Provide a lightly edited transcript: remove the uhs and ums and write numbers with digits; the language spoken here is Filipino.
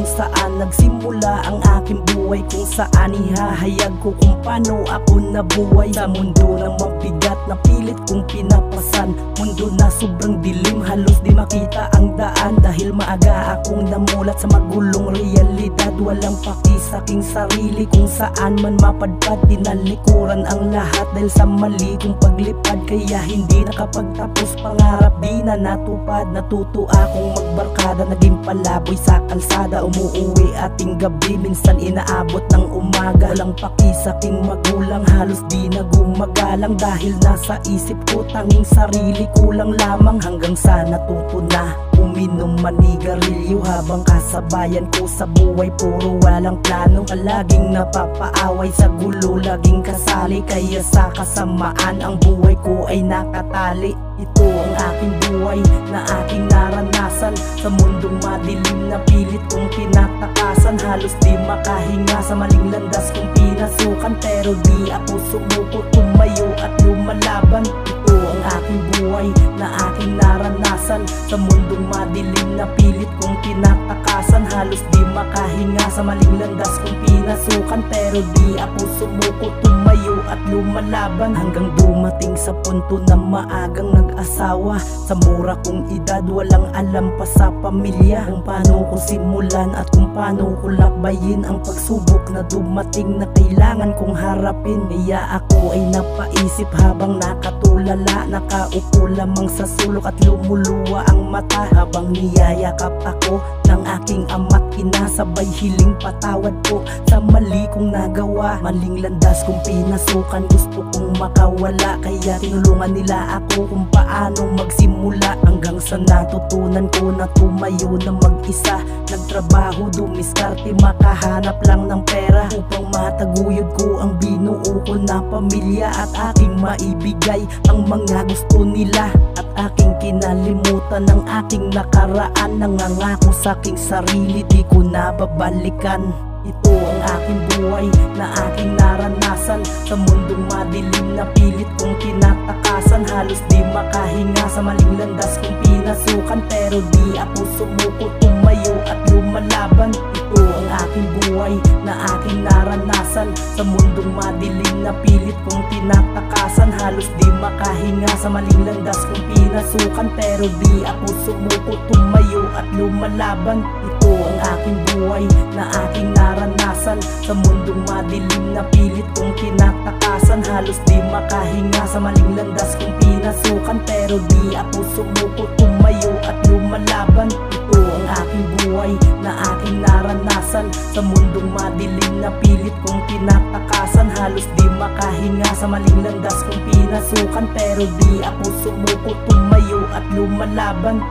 kung saan nagsimula ang aking buhay, kung saan ihahayag ko kung paano ako nabuhay sa mundo ng mabigat na pilit kong pinapasan. Mundo na sobrang dilim, halos di makita ang daan, dahil maaga akong namulat sa magulong realidad. Walang paki sa aking sarili, kung saan man mapadpad, tinalikuran ang lahat dahil sa mali kong paglipad. Kaya hindi nakapagtapos pangarap, di na natupad. Natuto akong magbarkada, naging palaboy sa kalsada, umuuwi ating gabi, minsan inaabot ng umaga. Walang paki sa aking magulang, halos di na gumagalang, dahil nasa isip ko tanging sarili ko lang lamang. Hanggang sa natuto na uminom manigarilyo, habang kasabayan ko sa buhay puro walang plano. Laging napapaaway sa gulo, laging kasali, kaya sa kasamaan ang buhay ko ay nakatali. Ito ang aking buhay na aking naranasan, sa mundong madilim na pilit kong tinatakasan. Halos di makahinga sa maling landas kong pinasukan, pero di ako sumuko, tumayo at lumalaban. Ito ang aking buhay na aking naranasan, sa mundong madilim na pilit kong tinatakasan. Halos di makahinga sa maling landas kong pinasukan, pero di ako sumuko, tumayo at lumalaban. Hanggang dumating sa punto na maagang nag-asawa, sa mura kong edad walang alam pa sa pamilya, kung paano ko simulan at kung paano ko lakbayin ang pagsubok na dumating na kailangan kong harapin. Kaya ako ay napaisip habang nakatulala, nakaupo lamang sa sulok at lumuluwa ang mata, habang niyayakap ako ng aking ama't ina. Sabay hiling patawad po sa mali kong nagawa, maling landas kong pinasukan, gusto kong makawala. Kaya tinulungan nila ako kung paano magsimula, hanggang sa natutunan ko na tumayo na mag-isa. Nagtrabaho, dumiskarte, makahanap lang ng pera, upang mataguyod ko ang binuo ko na pamilya, at aking maibigay ang mga gusto nila. At aking kinalimutan ng aking nakaraan, nangangako sa aking sarili di ko na babalikan. Ito ang aking buhay na aking naranasan, sa mundong madilim na pilit kong tinatakasan. Halos di makahinga sa maling landas kong pinasukan, pero di ako sumuko, tumayo at lumalaban. Ito ang aking buhay na aking naranasan, sa mundong madilim na pilit kong tinatakasan. Halos di makahinga sa maling landas kong pinasukan, pero di ako sumuko, tumayo at lumalaban. Ito ang aking buhay na aking naranasan, sa mundong madilim na pilit kong tinatakasan. Halos di makahinga sa maling landas kong pinasukan, pero di ako sumuko, tumayo at lumalaban. Ito ang aking buhay na aking naranasan, sa mundong madilim na pilit kong tinatakasan. Halos di makahinga sa maling landas kong pinasukan, pero di ako sumuko, tumayo at lumalaban.